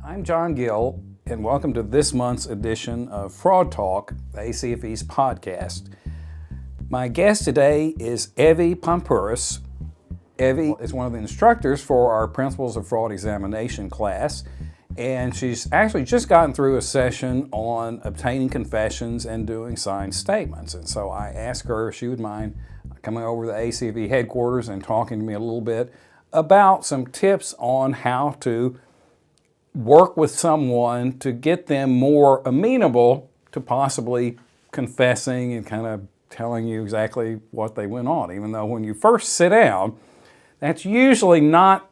I'm John Gill, and welcome to this month's edition of Fraud Talk, ACFE's podcast. My guest today is Ep.17. Evie is one of the instructors for our Principles of Fraud examination class, and she's actually just gotten through a session on obtaining confessions and doing signed statements. And so I asked her if she would mind coming over to the ACFE headquarters and talking to me a little bit about some tips on how to work with someone to get them more amenable to possibly confessing and kind of telling you exactly what they went on. Even though when you first sit down, that's usually not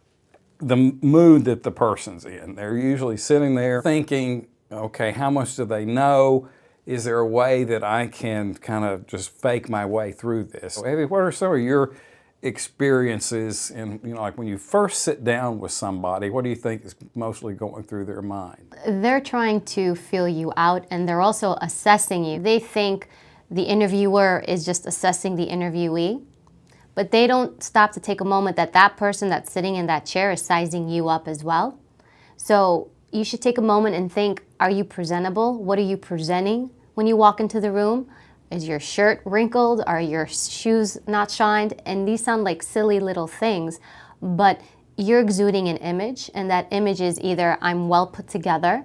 the mood that the person's in. They're usually sitting there thinking, okay, how much do they know? Is there a way that I can kind of just fake my way through this? So, Evie, what are some of your experiences in, like when you first sit down with somebody, what do you think is mostly going through their mind? They're trying to feel you out, and they're also assessing you. They think the interviewer is just assessing the interviewee, but they don't stop to take a moment that that person that's sitting in that chair is sizing you up as well. So you should take a moment and think, are you presentable? What are you presenting when you walk into the room? Is your shirt wrinkled? Are your shoes not shined? And these sound like silly little things, but you're exuding an image, and that image is either I'm well put together,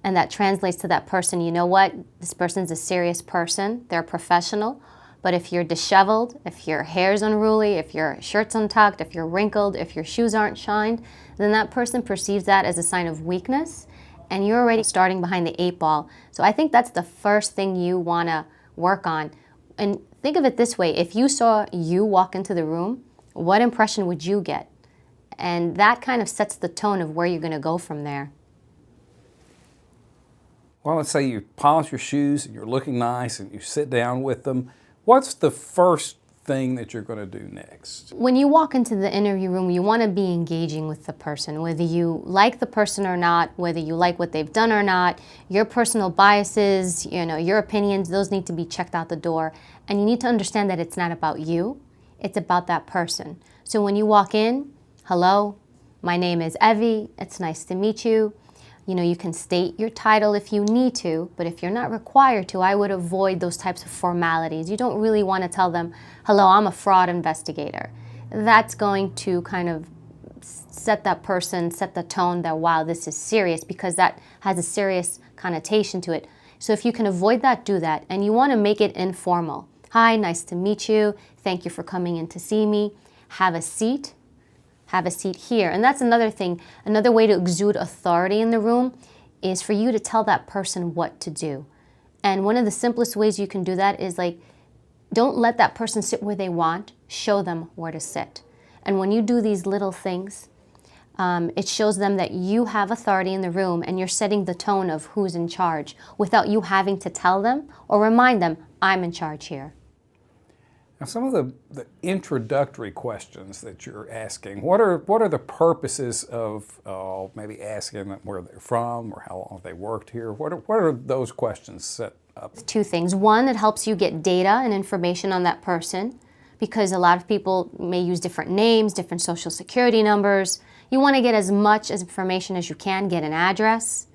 and that translates to that person, you know what, this person's a serious person, they're a professional. But if you're disheveled, if your hair's unruly, if your shirt's untucked, if you're wrinkled, if your shoes aren't shined, then that person perceives that as a sign of weakness, and you're already starting behind the 8 ball. So I think that's the first thing you want to work on. And think of it this way, if you saw you walk into the room, what impression would you get? And that kind of sets the tone of where you're going to go from there. Well, let's say you polish your shoes and you're looking nice and you sit down with them. What's the first thing that you're going to do next? When you walk into the interview room, you want to be engaging with the person, whether you like the person or not, whether you like what they've done or not. Your personal biases, your opinions, those need to be checked out the door. And you need to understand that it's not about you, it's about that person. So when you walk in, hello, my name is Evie, it's nice to meet you. You can state your title if you need to, but if you're not required to, I would avoid those types of formalities. You don't really want to tell them, hello, I'm a fraud investigator. That's going to kind of set the tone that, wow, this is serious, because that has a serious connotation to it. So if you can avoid that, do that. And you want to make it informal. Hi, nice to meet you. Thank you for coming in to see me. Have a seat. Have a seat here. And that's another thing. Another way to exude authority in the room is for you to tell that person what to do. And one of the simplest ways you can do that is don't let that person sit where they want, show them where to sit. And when you do these little things, it shows them that you have authority in the room and you're setting the tone of who's in charge without you having to tell them or remind them, I'm in charge here. Now, some of the introductory questions that you're asking, what are the purposes of maybe asking them where they're from or how long have they worked here? What are those questions set up? 2 things. One, it helps you get data and information on that person, because a lot of people may use different names, different social security numbers. You want to get as much information as you can, get an address,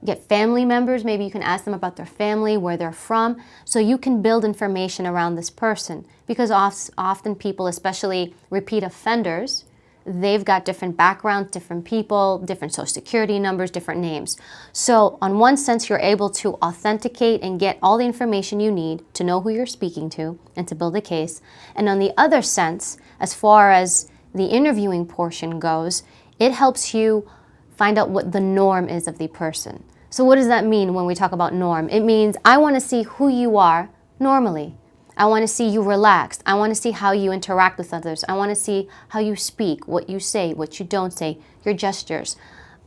get family members. Maybe you can ask them about their family, where they're from, so you can build information around this person. Because often people, especially repeat offenders, they've got different backgrounds, different people, different social security numbers, different names. So on one sense, you're able to authenticate and get all the information you need to know who you're speaking to and to build a case. And on the other sense, as far as the interviewing portion goes, it helps you find out what the norm is of the person. So what does that mean when we talk about norm? It means I want to see who you are normally. I want to see you relaxed. I want to see how you interact with others. I want to see how you speak, what you say, what you don't say, your gestures.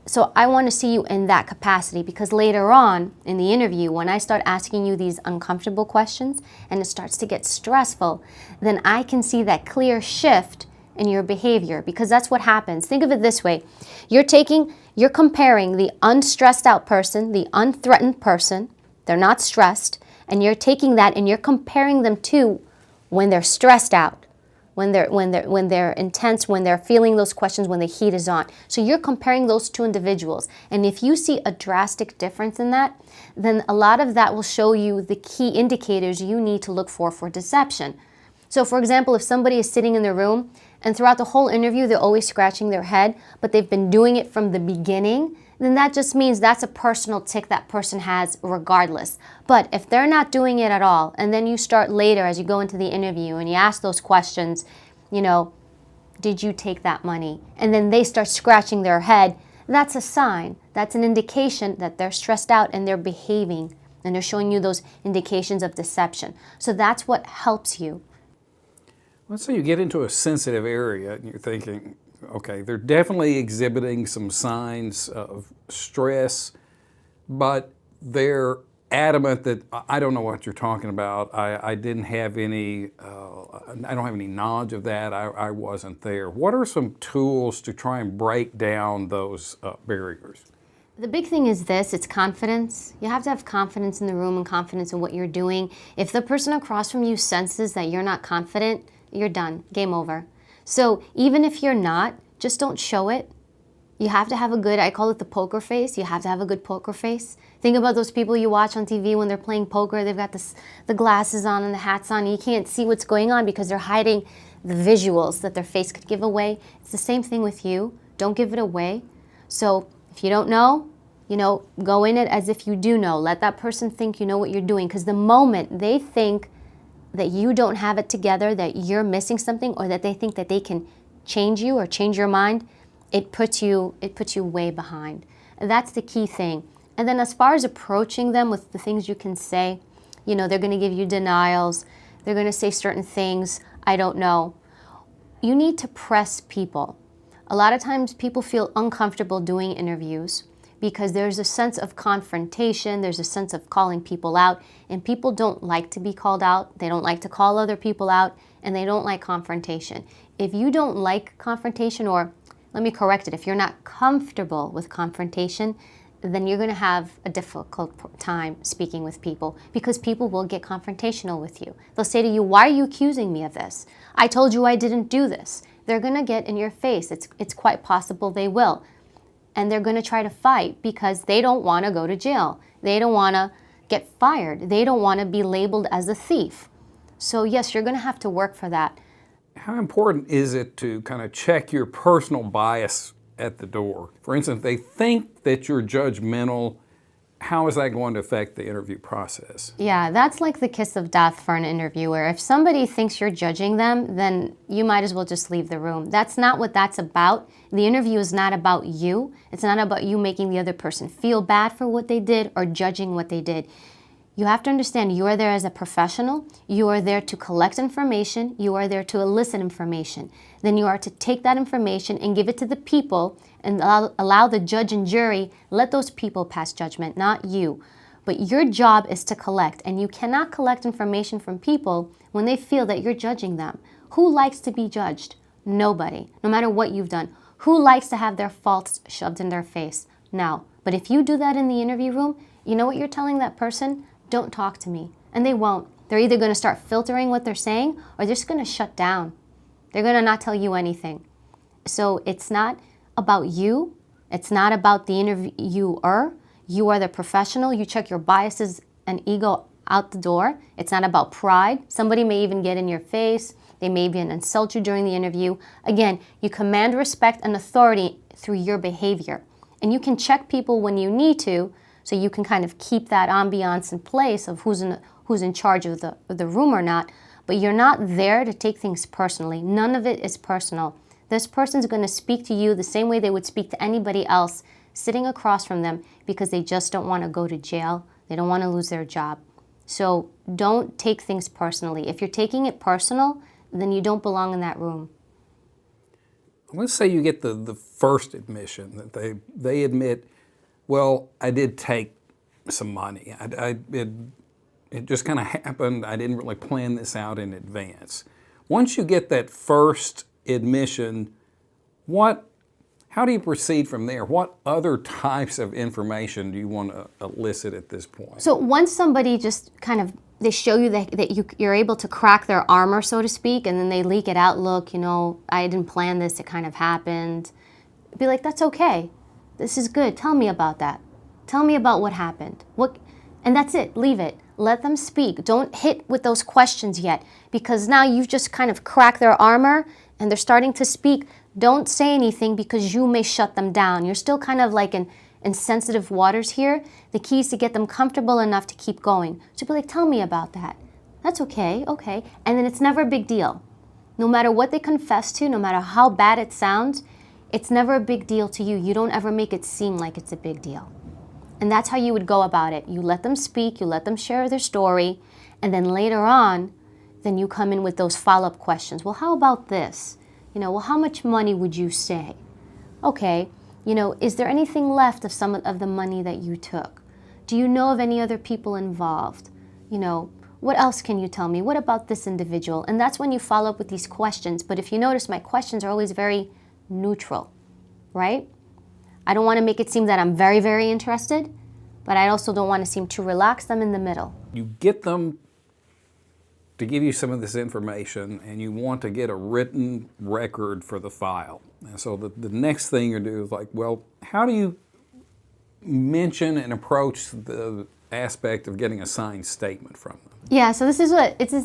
So I want to see you in that capacity, because later on in the interview, when I start asking you these uncomfortable questions and it starts to get stressful, then I can see that clear shift in your behavior, because that's what happens. Think of it this way. You're comparing the unstressed out person, the unthreatened person, they're not stressed, and you're taking that and you're comparing them to when they're stressed out, when they're intense, when they're feeling those questions, when the heat is on. So you're comparing those two individuals. And if you see a drastic difference in that, then a lot of that will show you the key indicators you need to look for deception. So for example, if somebody is sitting in their room and throughout the whole interview they're always scratching their head, but they've been doing it from the beginning, then that just means that's a personal tic that person has regardless. But if they're not doing it at all, and then you start later as you go into the interview and you ask those questions, did you take that money? And then they start scratching their head, that's a sign. That's an indication that they're stressed out and they're behaving and they're showing you those indications of deception. So that's what helps you. Let's say you get into a sensitive area and you're thinking, okay, they're definitely exhibiting some signs of stress, but they're adamant that I don't know what you're talking about. I didn't have any, I don't have any knowledge of that. I wasn't there. What are some tools to try and break down those barriers? The big thing is this, it's confidence. You have to have confidence in the room and confidence in what you're doing. If the person across from you senses that you're not confident, you're done, game over. So even if you're not, just don't show it. You have to have a good, I call it the poker face. You have to have a good poker face. Think about those people you watch on TV when they're playing poker. They've got the glasses on and the hats on. You can't see what's going on because they're hiding the visuals that their face could give away. It's the same thing with you. Don't give it away. So if you don't know, go in it as if you do know. Let that person think you know what you're doing, because the moment they think that you don't have it together, that you're missing something, or that they think that they can change you or change your mind, it puts you way behind. And that's the key thing. And then as far as approaching them with the things you can say, they're going to give you denials. They're going to say certain things, I don't know. You need to press people. A lot of times people feel uncomfortable doing interviews because there's a sense of confrontation, there's a sense of calling people out, and people don't like to be called out, they don't like to call other people out, and they don't like confrontation. If you don't like confrontation, or let me correct it, if you're not comfortable with confrontation, then you're going to have a difficult time speaking with people, because people will get confrontational with you. They'll say to you, why are you accusing me of this? I told you I didn't do this. They're going to get in your face. It's quite possible they will. And they're going to try to fight because they don't want to go to jail. They don't want to get fired. They don't want to be labeled as a thief. So yes, you're going to have to work for that. How important is it to kind of check your personal bias at the door? For instance, they think that you're judgmental. How is that going to affect the interview process? Yeah, that's like the kiss of death for an interviewer. If somebody thinks you're judging them, then you might as well just leave the room. That's not what that's about. The interview is not about you. It's not about you making the other person feel bad for what they did or judging what they did. You have to understand you are there as a professional. You are there to collect information. You are there to elicit information. Then you are to take that information and give it to the people and allow the judge and jury, let those people pass judgment, not you. But your job is to collect, and you cannot collect information from people when they feel that you're judging them. Who likes to be judged? Nobody, no matter what you've done. Who likes to have their faults shoved in their face? No. But if you do that in the interview room, you know what you're telling that person? Don't talk to me. And they won't. They're either going to start filtering what they're saying, or they're just going to shut down. They're going to not tell you anything. So it's not about you. It's not about the interviewer. You are the professional. You check your biases and ego out the door. It's not about pride. Somebody may even get in your face. They may even insult you during the interview. Again, you command respect and authority through your behavior. And you can check people when you need to, so you can kind of keep that ambiance in place of who's in charge of the room or not. But you're not there to take things personally. None of it is personal. This person's going to speak to you the same way they would speak to anybody else sitting across from them, because they just don't want to go to jail. They don't want to lose their job. So don't take things personally. If you're taking it personal, then you don't belong in that room. Let's say you get the first admission that they admit, well, I did take some money. It just kind of happened. I didn't really plan this out in advance. Once you get that first admission, how do you proceed from there? What other types of information do you want to elicit at this point? So once somebody just kind of they show you that you're able to crack their armor, so to speak, and then they leak it out. Look, I didn't plan this. It kind of happened. Be like, that's okay. This is good. Tell me about that. Tell me about what happened. And that's it. Leave it. Let them speak. Don't hit with those questions yet, because now you've just kind of cracked their armor and they're starting to speak. Don't say anything because you may shut them down. You're still kind of like in sensitive waters here. The key is to get them comfortable enough to keep going. So be like, tell me about that. That's okay, okay. And then it's never a big deal. No matter what they confess to, no matter how bad it sounds, it's never a big deal to you. You don't ever make it seem like it's a big deal. And that's how you would go about it. You let them speak, you let them share their story, and then later on, then you come in with those follow-up questions. Well, how about this? Well, how much money would you say? Okay, is there anything left of some of the money that you took? Do you know of any other people involved? What else can you tell me? What about this individual? And that's when you follow up with these questions. But if you notice, my questions are always very neutral, right? I don't want to make it seem that I'm very, very interested, but I also don't want to seem too relaxed. I'm in the middle. You get them to give you some of this information, and you want to get a written record for the file. And so the next thing you do is like, well, how do you mention and approach the aspect of getting a signed statement from them? Yeah, so this is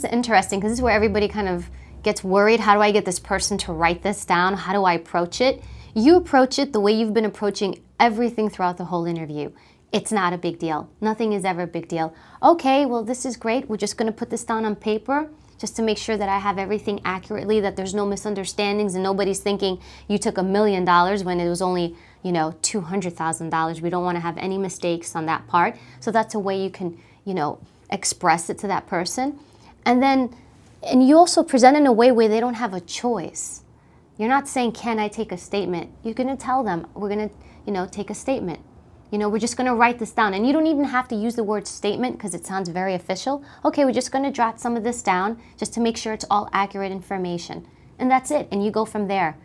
interesting, because this is where everybody kind of gets worried. How do I get this person to write this down? How do I approach it? You approach it the way you've been approaching everything throughout the whole interview. It's not a big deal. Nothing is ever a big deal. Okay, well, this is great. We're just going to put this down on paper just to make sure that I have everything accurately, that there's no misunderstandings and nobody's thinking you took $1 million when it was only, $200,000. We don't want to have any mistakes on that part. So that's a way you can, express it to that person. And you also present in a way where they don't have a choice. You're not saying, can I take a statement? You're going to tell them, we're going to, take a statement. We're just going to write this down. And you don't even have to use the word statement because it sounds very official. Okay, we're just going to jot some of this down just to make sure it's all accurate information. And that's it. And you go from there.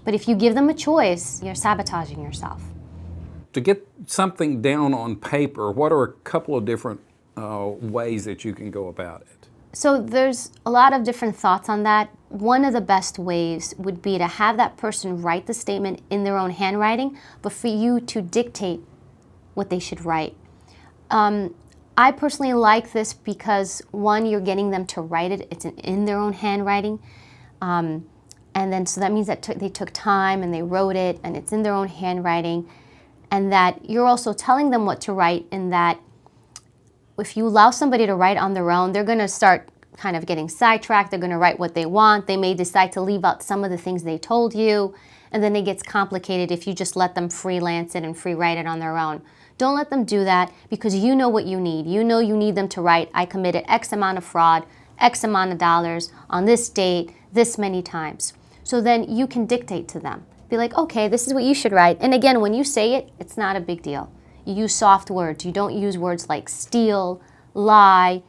But if you give them a choice, you're sabotaging yourself. To get something down on paper, what are a couple of different ways that you can go about it? So there's a lot of different thoughts on that. One of the best ways would be to have that person write the statement in their own handwriting, but for you to dictate what they should write. I personally like this because, one, you're getting them to write it. It's in their own handwriting. And then so that means that they took time and they wrote it, and it's in their own handwriting. And that you're also telling them what to write, in that if you allow somebody to write on their own, they're going to start kind of getting sidetracked. They're going to write what they want. They may decide to leave out some of the things they told you, and then it gets complicated if you just let them freelance it and free write it on their own. Don't let them do that, because you know what you need. You know you need them to write, I committed X amount of fraud, X amount of dollars on this date, this many times. So then you can dictate to them. Be like, okay, this is what you should write. And again, when you say it, it's not a big deal. You use soft words. You don't use words like steal, lie,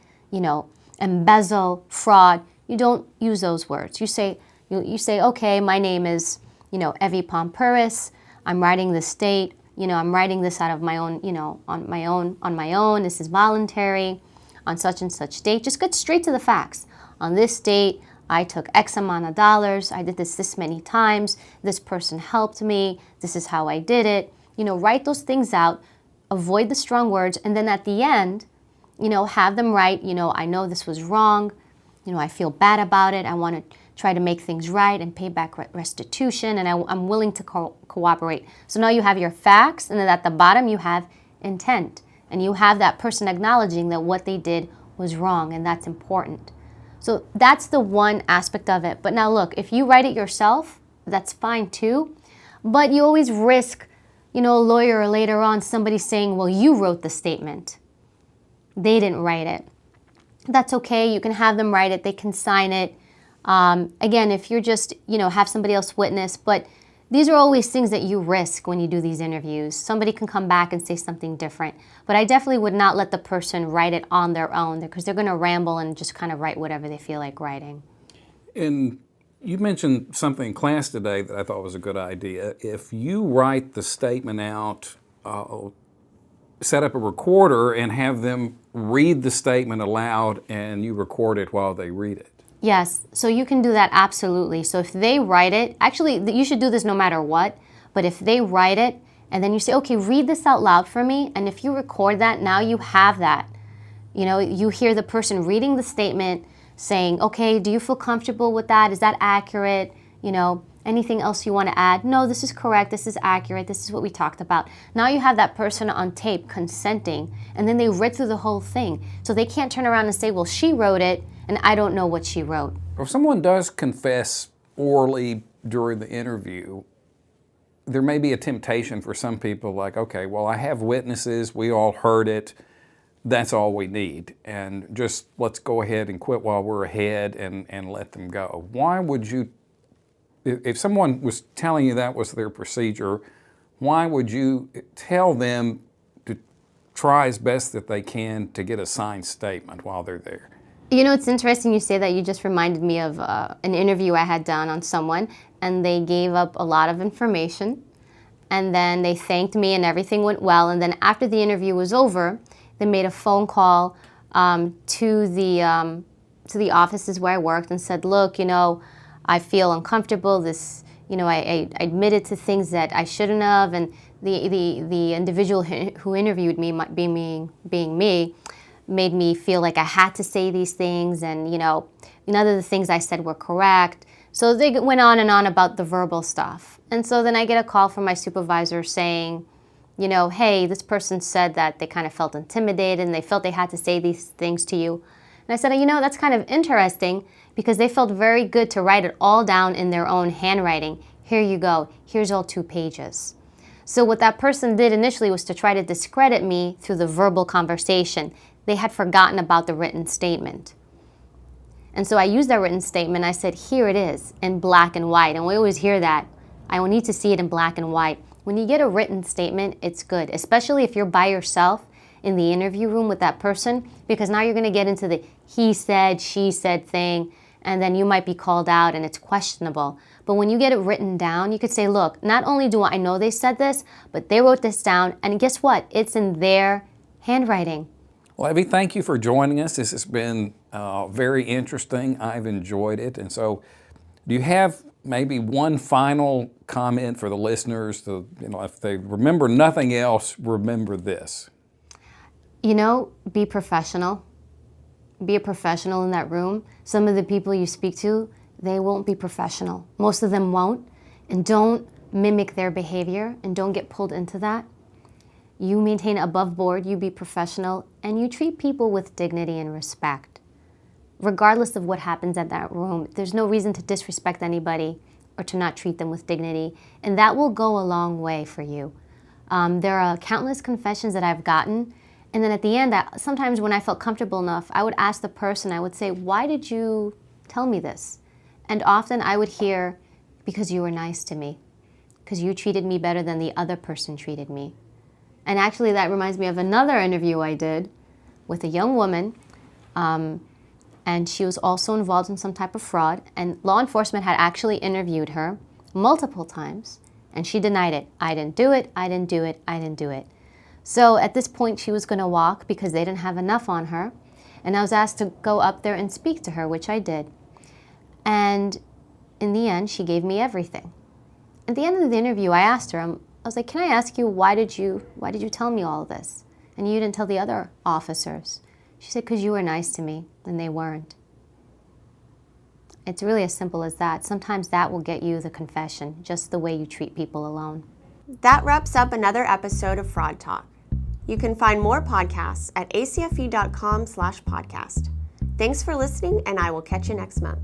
embezzle, fraud. You don't use those words. You say, okay, my name is, Ep.17. I'm writing this date. I'm writing this out of my own, on my own. This is voluntary on such and such date. Just get straight to the facts. On this date, I took X amount of dollars. I did this many times. This person helped me. This is how I did it. Write those things out. Avoid the strong words. And then at the end, have them write, I know this was wrong. I feel bad about it. I want to try to make things right and pay back restitution. And I'm willing to cooperate. So now you have your facts. And then at the bottom, you have intent. And you have that person acknowledging that what they did was wrong. And that's important. So that's the one aspect of it. But now look, if you write it yourself, that's fine too. But you always risk, a lawyer or later on somebody saying, well, you wrote the statement. They didn't write it. That's okay. You can have them write it. They can sign it. Again, if you're just, have somebody else witness. But these are always things that you risk when you do these interviews. Somebody can come back and say something different. But I definitely would not let the person write it on their own, because they're going to ramble and just kind of write whatever they feel like writing. And you mentioned something in class today that I thought was a good idea. If you write the statement out set up a recorder and have them read the statement aloud and you record it while they read it? Yes, so you can do that absolutely. So if they write it, actually you should do this no matter what, but if they write it and then you say, okay, read this out loud for me, and if you record that, now you have that. You know, you hear the person reading the statement saying, okay, do you feel comfortable with that? Is that accurate? You know, anything else you want to add? No, this is correct, this is accurate, this is what we talked about. Now you have that person on tape consenting, and then they read through the whole thing. So they can't turn around and say, well, she wrote it, and I don't know what she wrote. If someone does confess orally during the interview, there may be a temptation for some people like, okay, well, I have witnesses, we all heard it, that's all we need, and just let's go ahead and quit while we're ahead and let them go. Why would you, if someone was telling you that was their procedure, why would you tell them to try as best that they can to get a signed statement while they're there? You know, it's interesting you say that. You just reminded me of an interview I had done on someone, and they gave up a lot of information, and then they thanked me and everything went well, and then after the interview was over, they made a phone call to the offices where I worked and said, look, you know, I feel uncomfortable. This, you know, I admitted to things that I shouldn't have, and the individual who interviewed me, being me, made me feel like I had to say these things, and you know, none of the things I said were correct. So they went on and on about the verbal stuff. And so then I get a call from my supervisor saying, you know, hey, this person said that they kind of felt intimidated and they felt they had to say these things to you. And I said, you know, that's kind of interesting because they felt very good to write it all down in their own handwriting. Here you go. Here's all 2 pages. So what that person did initially was to try to discredit me through the verbal conversation. They had forgotten about the written statement. And so I used that written statement. I said, here it is in black and white. And we always hear that. I will need to see it in black and white. When you get a written statement, it's good, especially if you're by yourself in the interview room with that person, because now you're going to get into the he said, she said thing, and then you might be called out and it's questionable. But when you get it written down, you could say, look, not only do I know they said this, but they wrote this down, and guess what? It's in their handwriting. Well, Evie, thank you for joining us. This has been very interesting. I've enjoyed it. And so do you have maybe one final comment for the listeners to, you know, if they remember nothing else, remember this? You know, be professional. Be a professional in that room. Some of the people you speak to, they won't be professional. Most of them won't. And don't mimic their behavior and don't get pulled into that. You maintain above board, you be professional, and you treat people with dignity and respect. Regardless of what happens at that room, there's no reason to disrespect anybody or to not treat them with dignity, and that will go a long way for you. There are countless confessions that I've gotten, and then at the end, sometimes when I felt comfortable enough, I would ask the person, I would say, why did you tell me this? And often I would hear, because you were nice to me, because you treated me better than the other person treated me. And actually that reminds me of another interview I did with a young woman, and she was also involved in some type of fraud, and law enforcement had actually interviewed her multiple times, and she denied it. I didn't do it, I didn't do it, I didn't do it. So at this point she was going to walk because they didn't have enough on her, and I was asked to go up there and speak to her, which I did. And in the end, she gave me everything. At the end of the interview, I asked her, I was like, can I ask you, why did you tell me all of this? And you didn't tell the other officers. She said, because you were nice to me, and they weren't. It's really as simple as that. Sometimes that will get you the confession, just the way you treat people alone. That wraps up another episode of Fraud Talk. You can find more podcasts at acfe.com/podcast. Thanks for listening, and I will catch you next month.